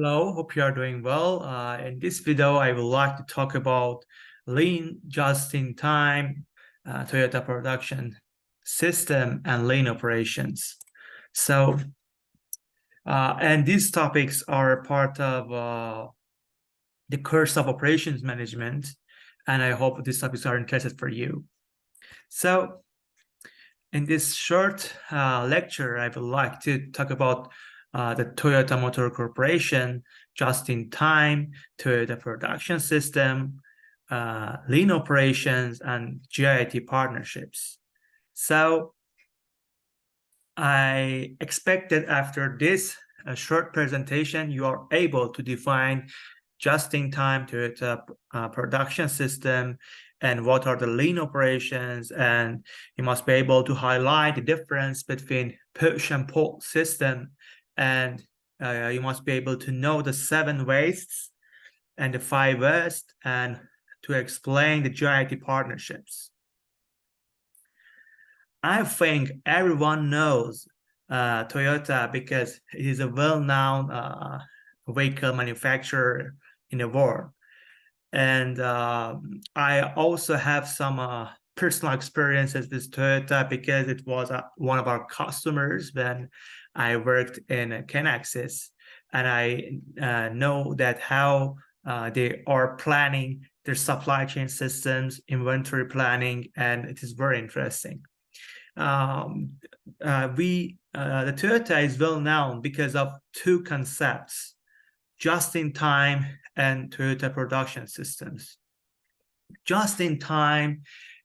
Hello, hope you are doing well. In this video, I would like to talk about lean just-in-time Toyota production system and lean operations. And these topics are part of the course of operations management, and I hope these topics are interested for you. So, in this short lecture, I would like to talk about the Toyota Motor Corporation, just-in-time, Toyota production system, lean operations, and GIT partnerships. So I expect that after this short presentation, you are able to define just-in-time Toyota production system and what are the lean operations, and you must be able to highlight the difference between push and pull system, and you must be able to know the 7 wastes and the 5 waste, and to explain the GIT partnerships. I think everyone knows Toyota because it is a well-known vehicle manufacturer in the world. And I also have some personal experiences with Toyota because it was one of our customers when I worked in Kinaxis, and I know that how they are planning their supply chain systems, inventory planning, and it is very interesting. The Toyota is well known because of 2 concepts: just-in-time and Toyota production systems. Just-in-time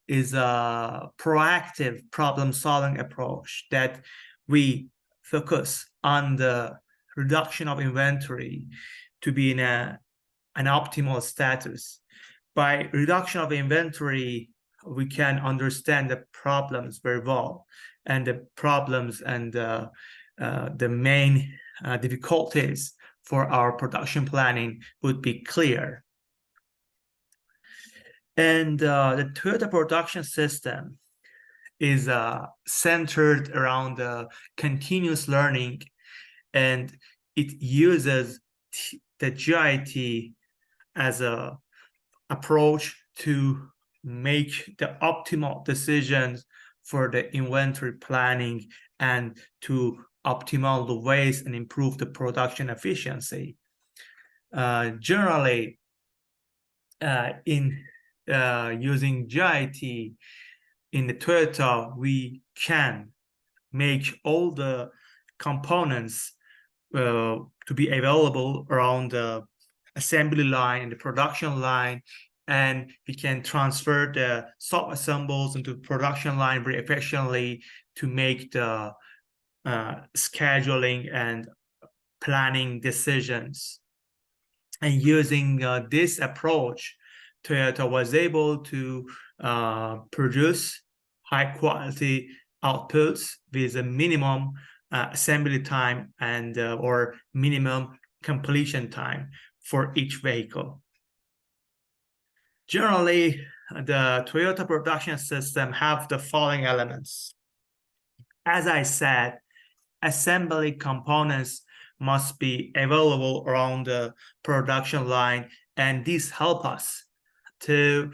is a proactive problem-solving approach that we focus on the reduction of inventory to be in an optimal status. By reduction of inventory, we can understand the problems very well, and the problems and the main difficulties for our production planning would be clear. And the Toyota production system is centered around continuous learning, and it uses the GIT as a approach to make the optimal decisions for the inventory planning and to optimal the waste and improve the production efficiency. Generally, in using GIT in the Toyota, we can make all the components to be available around the assembly line and the production line, and we can transfer the sub-assembles into the production line very efficiently to make the scheduling and planning decisions. And using this approach, Toyota was able to produce high-quality outputs with a minimum assembly time and or minimum completion time for each vehicle. Generally, the Toyota production system have the following elements. As I said, assembly components must be available around the production line, and these help us to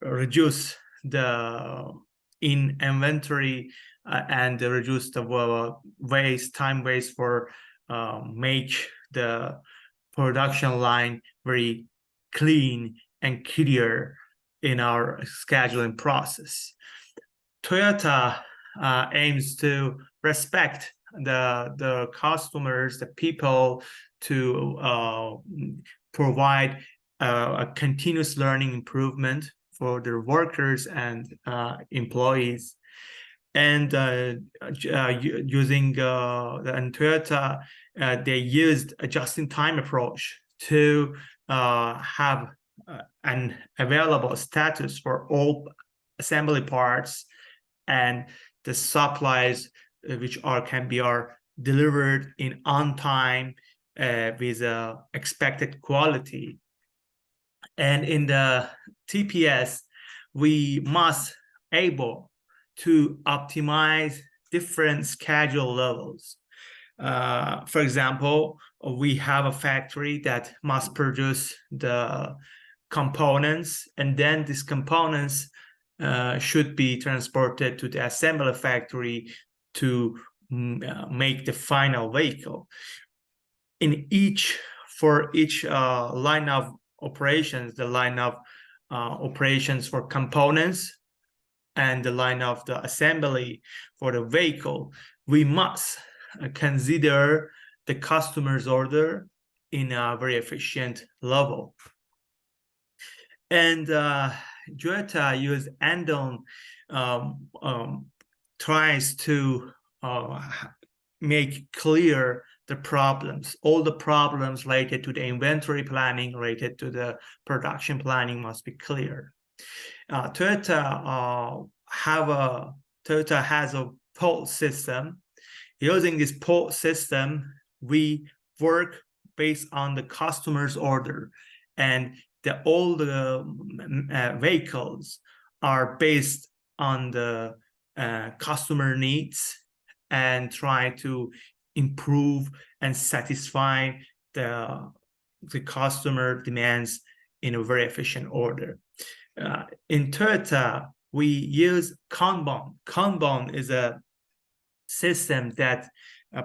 reduce the inventory and reduce the time waste for make the production line very clean and clear in our scheduling process. Toyota aims to respect the customers, the people, to provide a continuous learning improvement for their workers and employees. And using Toyota, they used a just-in-time approach to have an available status for all assembly parts and the supplies which can be delivered in on time with expected quality. And in the TPS, we must able to optimize different schedule levels. For example, we have a factory that must produce the components, and then these components should be transported to the assembly factory to make the final vehicle. For each line of operations, the line of operations for components and the line of the assembly for the vehicle, we must consider the customer's order in a very efficient level. And Toyota use Andon tries to make clear the problems. All the problems related to the inventory planning, related to the production planning must be clear. Toyota has a POL system. Using this POL system, we work based on the customer's order, and all the vehicles are based on the customer needs and try to improve and satisfy the customer demands in a very efficient order. In Toyota, we use Kanban. Kanban is a system that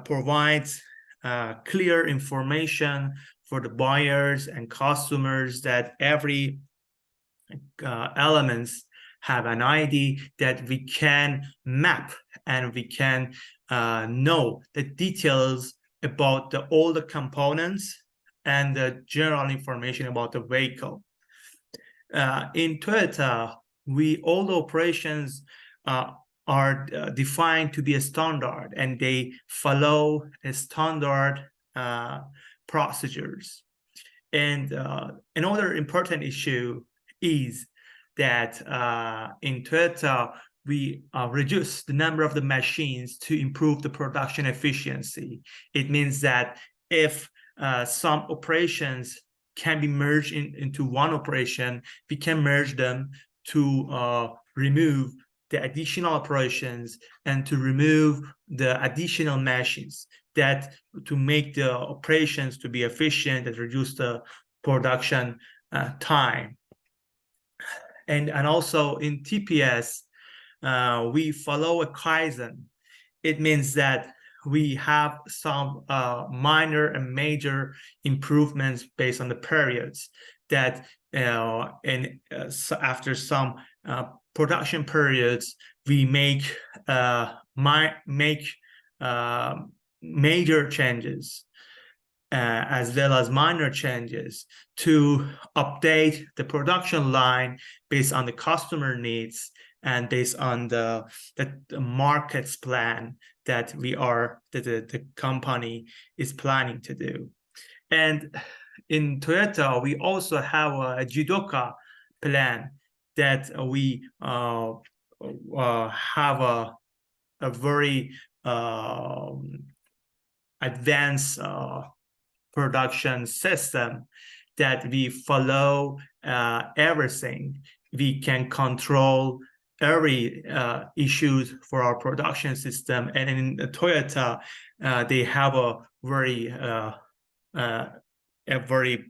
provides clear information for the buyers and customers, that every elements have an ID that we can map, and we can know the details about all the components and the general information about the vehicle. In Toyota, all the operations are defined to be a standard, and they follow a standard procedures. And another important issue is that in Toyota, we reduce the number of the machines to improve the production efficiency. It means that if some operations can be merged into one operation, we can merge them to remove the additional operations and to remove the additional machines, that to make the operations to be efficient and reduce the production time. And also in TPS, we follow a Kaizen. It means that we have some minor and major improvements based on the periods, that after some production periods, we make major changes as well as minor changes to update the production line based on the customer needs and based on the market's plan that the company is planning to do. And in Toyota, we also have a Judoka plan that we have a very advanced production system that we follow everything. We can control every issues for our production system. And in Toyota, they have a very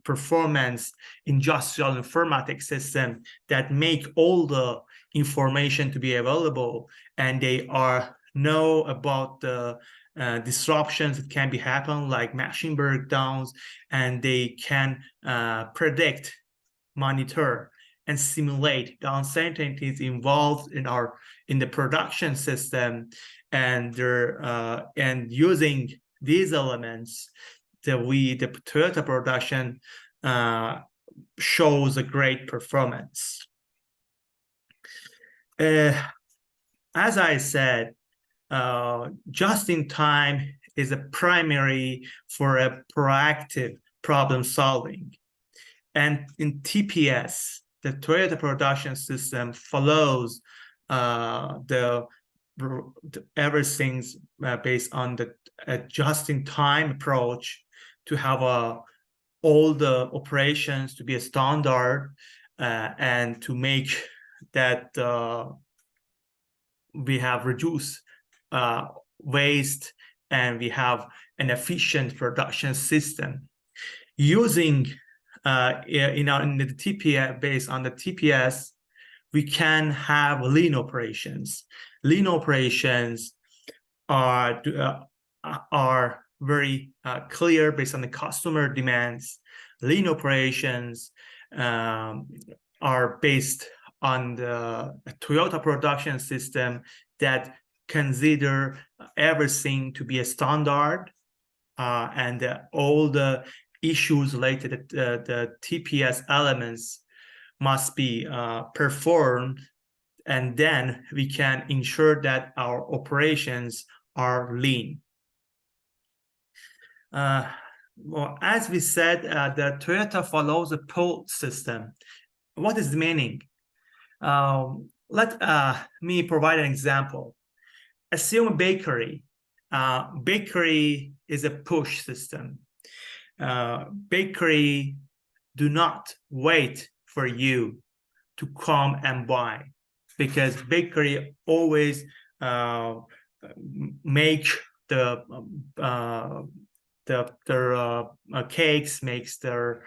performance industrial informatics system that make all the information to be available, and they know about the disruptions that can be happen, like machine breakdowns, and they can predict, monitor, and simulate the uncertainties involved in the production system, and using these elements, the Toyota production shows a great performance. As I said, just in time is a primary for a proactive problem solving. And in TPS, the Toyota production system follows everything's based on the just-in-time approach to have all the operations to be a standard and to make that we have reduced waste and we have an efficient production system. Using in the TPS, based on the TPS, we can have lean operations. Lean operations are very clear based on the customer demands. Lean operations are based on the Toyota production system that consider everything to be a standard, and all the issues related to the TPS elements must be performed, and then we can ensure that our operations are lean. Well, as we said, the Toyota follows a pull system. What is the meaning? Let me provide an example. Assume a bakery. Bakery is a push system. Bakery do not wait for you to come and buy, because bakery always make their cakes, makes their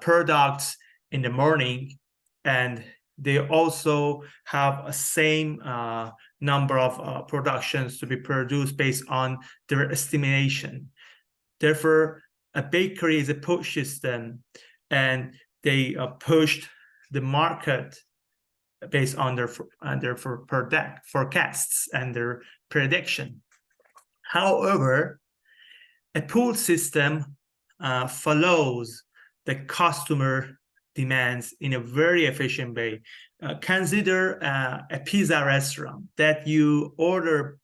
products in the morning, and they also have a same number of productions to be produced based on their estimation. Therefore, a bakery is a push system, and they pushed the market based on their forecasts and their prediction. However, a pull system follows the customer demands in a very efficient way. Consider a pizza restaurant that you order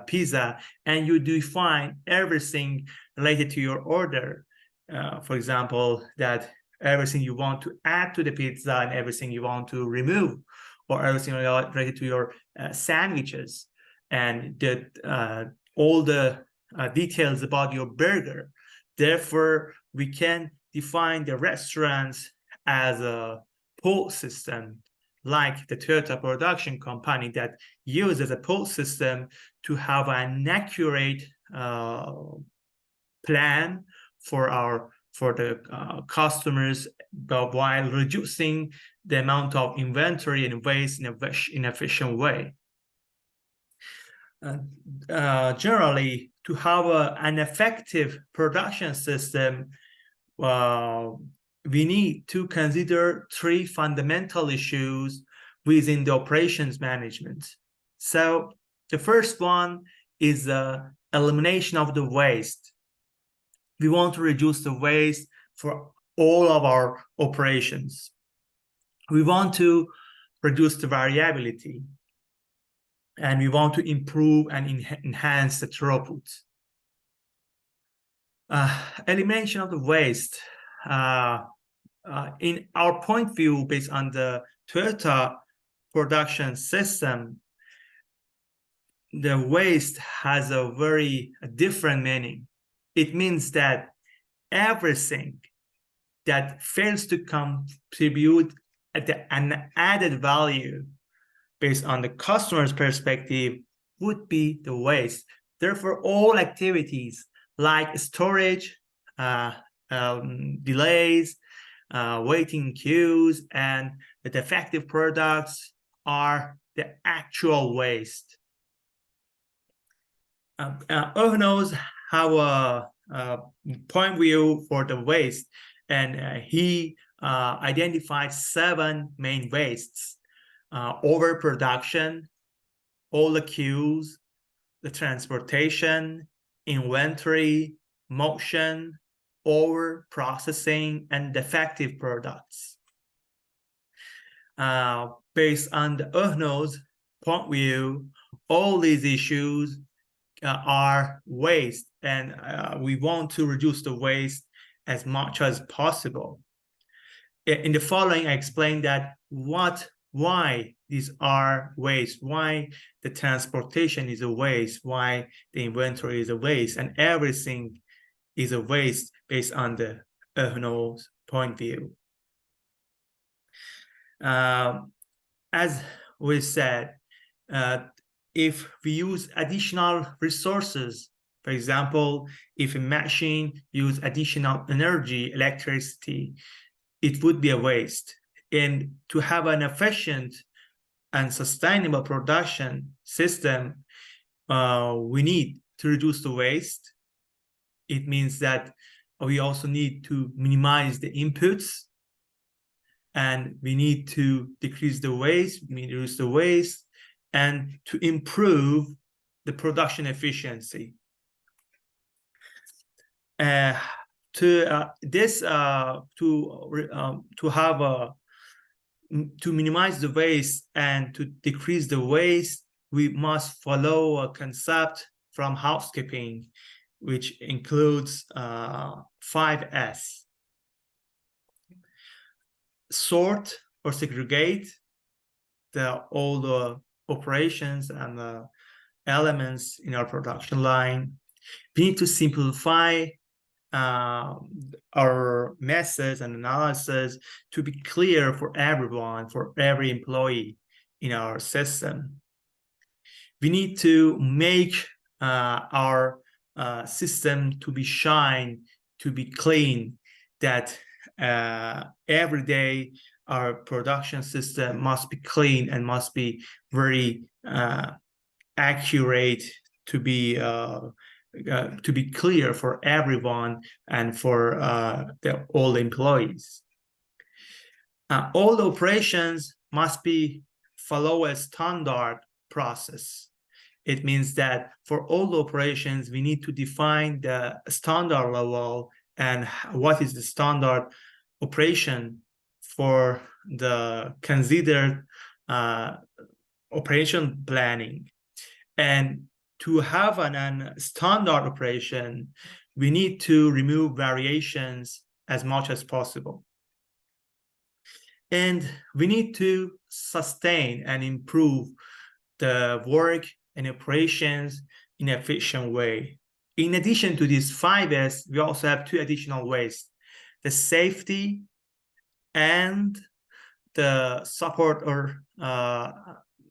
pizza and you define everything related to your order. For example, that everything you want to add to the pizza and everything you want to remove, or everything related to your sandwiches, and that all the details about your burger. Therefore, we can define the restaurants as a pull system, like the Toyota production company that uses a pull system to have an accurate plan for the customers, while reducing the amount of inventory and waste in an efficient way. Generally, to have an effective production system, we need to consider three fundamental issues within the operations management. So the first one is the elimination of the waste. We want to reduce the waste for all of our operations. We want to reduce the variability, and we want to improve and enhance the throughput. Elimination of the waste. In our point of view, based on the Toyota production system, the waste has a very different meaning. It means that everything that fails to contribute at an added value based on the customer's perspective would be the waste. Therefore, all activities like storage, delays, waiting queues, and the defective products are the actual waste. Ohnos have a point view for the waste, and he identified 7 main wastes: overproduction, all the queues, the transportation, inventory, motion, over processing, and defective products. Based on the Ohno's point view, all these issues are waste, and we want to reduce the waste as much as possible. In the following, I explain that why these are waste, why the transportation is a waste, why the inventory is a waste, and everything is a waste based on the Ohno's point of view. As we said, if we use additional resources For example, if a machine use additional energy, electricity, it would be a waste. And to have an efficient and sustainable production system, we need to reduce the waste. It means that we also need to minimize the inputs, and we need to decrease the waste, reduce the waste, and to improve the production efficiency. To minimize the waste and to decrease the waste, we must follow a concept from housekeeping, which includes 5S. Sort or segregate all the operations and the elements in our production line. We need to simplify our methods and analysis to be clear for everyone, for every employee in our system. We need to make our system to be shine, to be clean, that every day our production system must be clean and must be very accurate, to be clear for everyone and for all employees. All the operations must be follow a standard process. It means that for all the operations, we need to define the standard level and what is the standard operation for the considered operation planning. And to have an standard operation, we need to remove variations as much as possible. And we need to sustain and improve the work and operations in an efficient way. In addition to these 5S, we also have 2 additional ways: the safety and the support or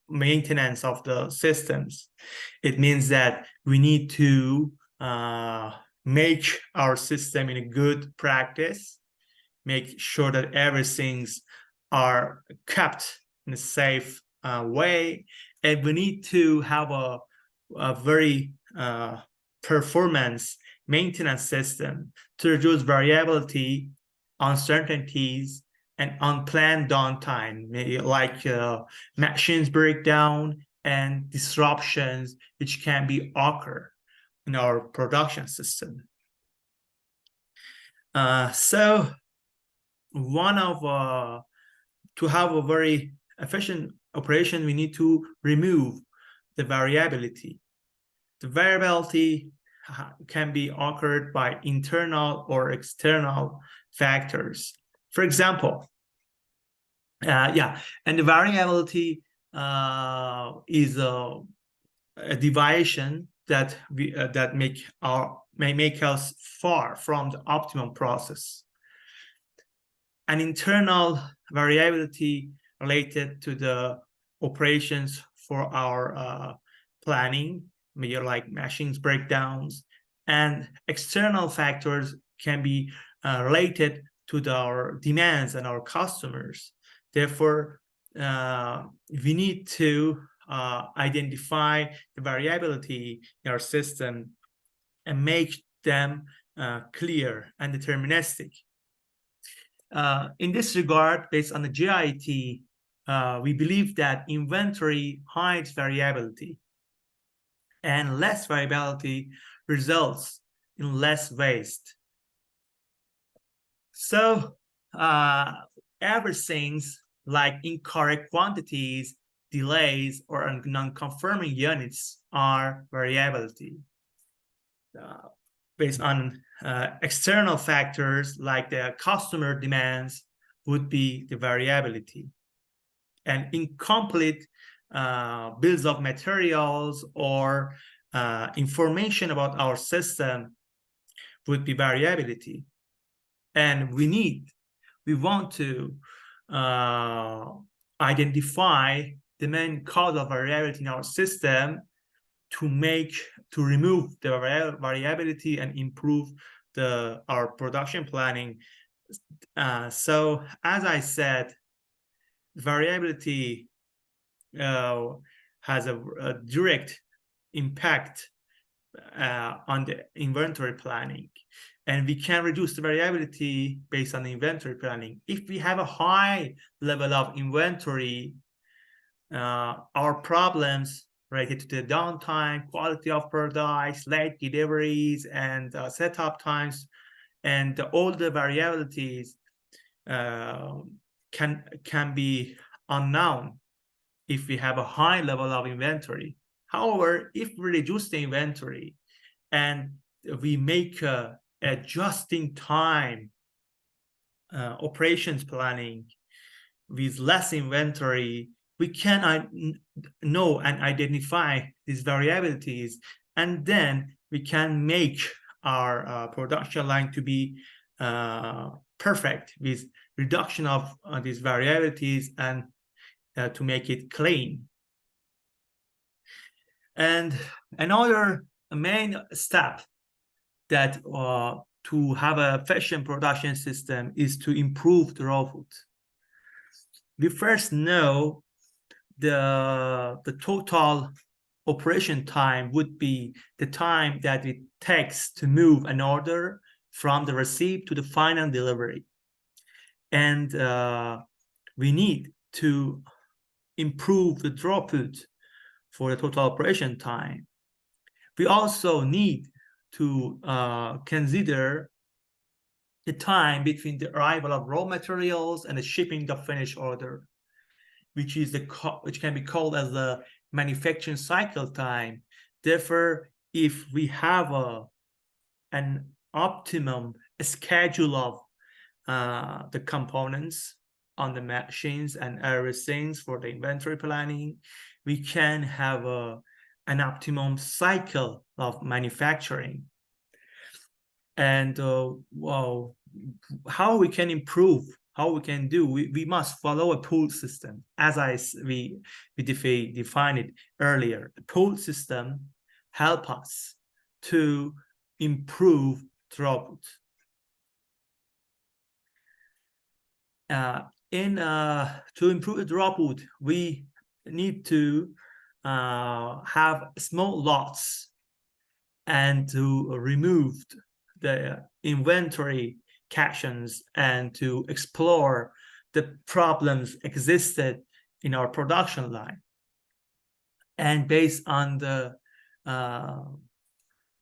maintenance of the systems. It means that we need to make our system in a good practice, make sure that everything's are kept in a safe way, and we need to have a very performance maintenance system to reduce variability, uncertainties, and unplanned downtime, like machines breakdown and disruptions which can be occur in our production system. So one of to have a very efficient operation, we need to remove the variability. The variability can be occurred by internal or external factors. For example, and the variability is a deviation that may make us far from the optimum process. An internal variability related to the operations for our planning, maybe like machines breakdowns, and external factors can be related to our demands and our customers. Therefore, we need to identify the variability in our system and make them clear and deterministic. In this regard, based on the GIT, we believe that inventory hides variability, and less variability results in less waste. So everything's like incorrect quantities, delays, or non-conforming units are variability. Based on external factors like the customer demands would be the variability. And incomplete bills of materials or information about our system would be variability. And we want to identify the main cause of variability in our system to remove the variability and improve our production planning. So as I said, variability has a direct impact on the inventory planning, and we can reduce the variability based on the inventory planning. If we have a high level of inventory, our problems related to the downtime, quality of products, late deliveries, and setup times, and all the variabilities can be unknown if we have a high level of inventory. However, if we reduce the inventory and we make a just-in-time operations planning with less inventory, we can know and identify these variabilities, and then we can make our production line to be perfect with reduction of these variabilities and to make it clean. And another main step that to have a efficient production system is to improve the throughput. We first know the total operation time would be the time that it takes to move an order from the receipt to the final delivery. And we need to improve the throughput for the total operation time. We also need to consider the time between the arrival of raw materials and the shipping of finished order, which can be called as the manufacturing cycle time. Therefore, if we have an optimum schedule of the components on the machines and everything for the inventory planning, we can have an optimum cycle of manufacturing. And well, how we can improve, how we can do, we must follow a pull system, as we defined it earlier. The pull system help us to improve throughput. To improve the throughput, we need to have small lots and to remove the inventory captions and to explore the problems existed in our production line. And based on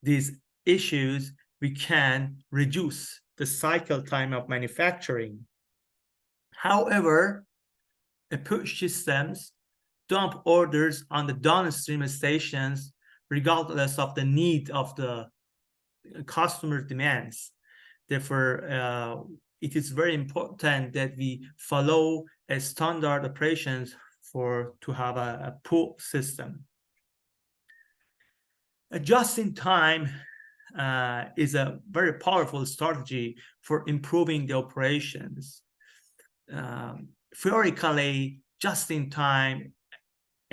these issues, we can reduce the cycle time of manufacturing. However, the push systems dump orders on the downstream stations regardless of the need of the customer demands. Therefore, it is very important that we follow a standard operations to have a pull system. A just-in-time is a very powerful strategy for improving the operations. Theoretically, just-in-time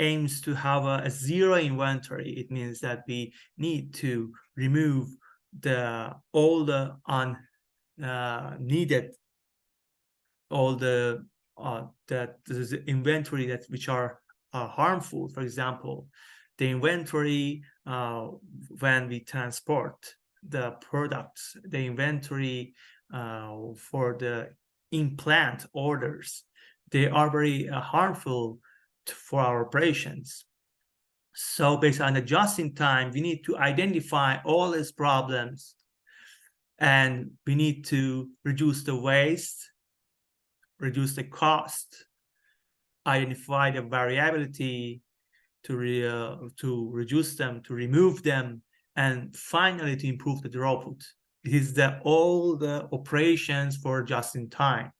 aims to have a zero inventory. It means that we need to remove all the unneeded, all the inventory which are harmful. For example, the inventory when we transport the products, the inventory for the in-plant orders, they are very harmful for our operations. So based on the just-in-time, we need to identify all these problems, and we need to reduce the waste, reduce the cost, identify the variability, to reduce them, to remove them, and finally to improve the throughput. It is all the operations for just-in-time.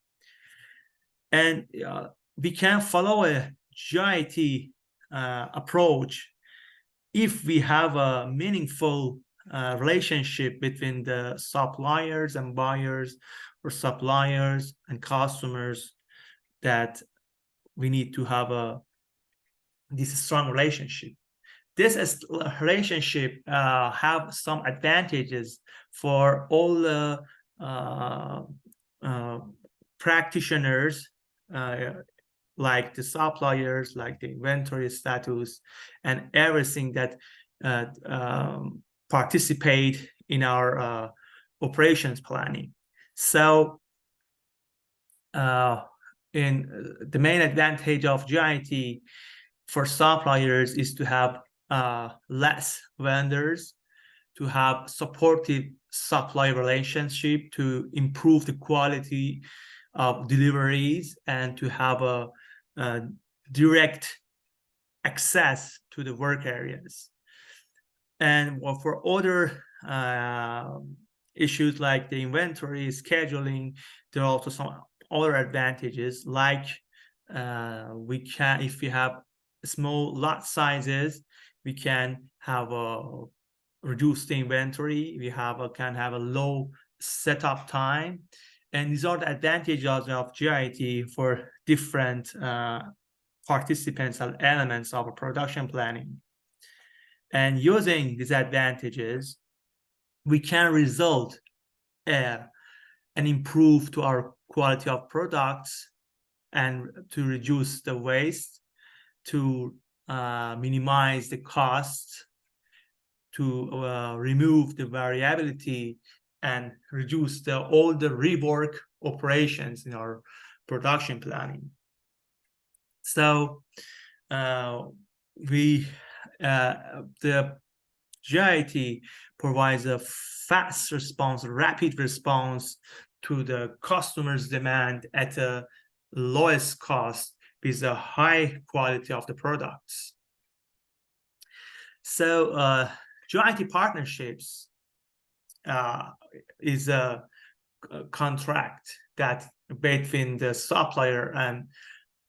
And we can follow a GIT approach if we have a meaningful relationship between the suppliers and buyers, or suppliers and customers, that we need to have this strong relationship. this relationship have some advantages for all the practitioners, like the suppliers, like the inventory status, and everything that participate in our operations planning. So in the main advantage of GIT for suppliers is to have less vendors, to have supportive supply relationship, to improve the quality of deliveries, and to have a direct access to the work areas. And for other issues like the inventory scheduling, there are also some other advantages, like we can, if we have small lot sizes, we can have a reduce the inventory, we can have a low setup time, and these are the advantages of GIT for different participants and elements of a production planning. And using these advantages, we can result and improve to our quality of products, and to reduce the waste, to minimize the cost, to remove the variability, and reduce all the rework operations in our production planning. So the GIT provides a fast response, rapid response to the customer's demand at the lowest cost with a high quality of the products. So GIT partnerships is a contract that between the supplier and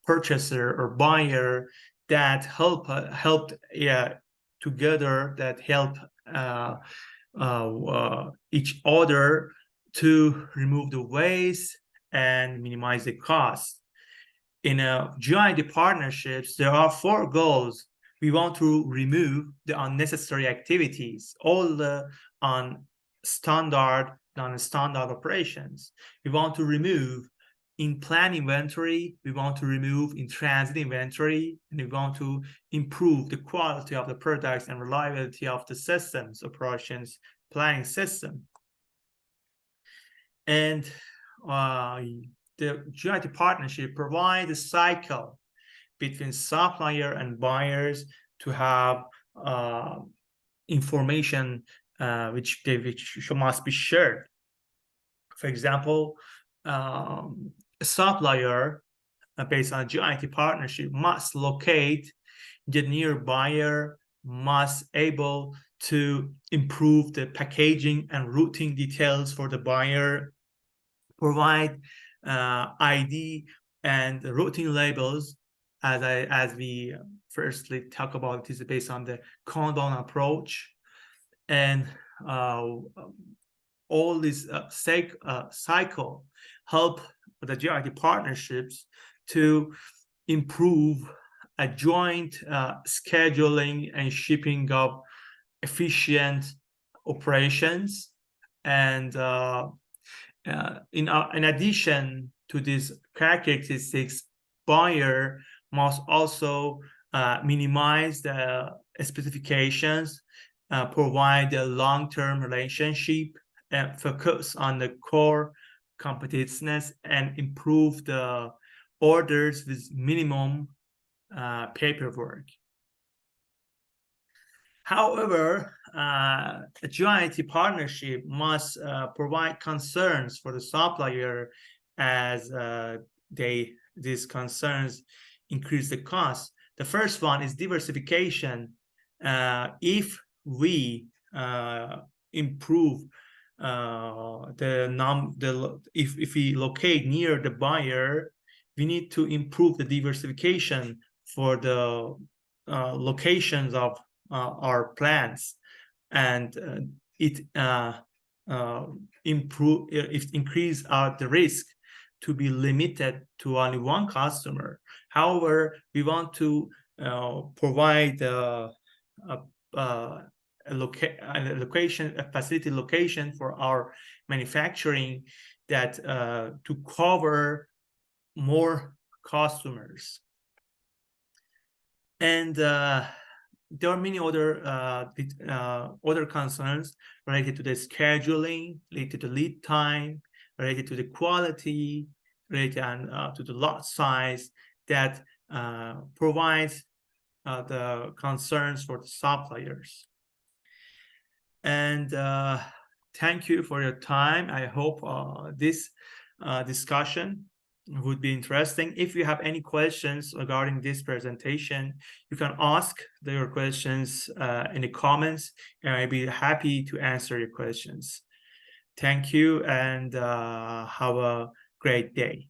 purchaser or buyer that helped together, that help each other to remove the waste and minimize the cost. In GIT partnerships, there are 4 goals. We want to remove the unnecessary activities, all the non-standard operations. We want to remove in-plan inventory, we want to remove in-transit inventory, and we want to improve the quality of the products and reliability of the systems, operations planning system. And the GIT partnership provides a cycle between supplier and buyers to have information which must be shared. For example, a supplier based on a GIT partnership must locate the near buyer, must able to improve the packaging and routing details for the buyer, provide ID and routing labels, as we firstly talk about. It is based on the Kanban approach, and all this cycle help the GIT partnerships to improve a joint scheduling and shipping of efficient operations. And in addition to these characteristics, buyer must also minimize the specifications, provide a long-term relationship, and focus on the core competitiveness, and improve the orders with minimum paperwork. However, a GIT partnership must provide concerns for the supplier, as these concerns increase the cost. The first one is diversification. If we improve if we locate near the buyer, we need to improve the diversification for the locations of our plants, and it increase the risk to be limited to only one customer. However, we want to provide a facility location for our manufacturing that to cover more customers. And there are many other concerns related to the scheduling, related to lead time, related to the quality, related to the lot size that provides the concerns for the suppliers. And thank you for your time. I hope this discussion would be interesting. If you have any questions regarding this presentation, you can ask your questions in the comments, and I'll be happy to answer your questions. Thank you, and have a great day.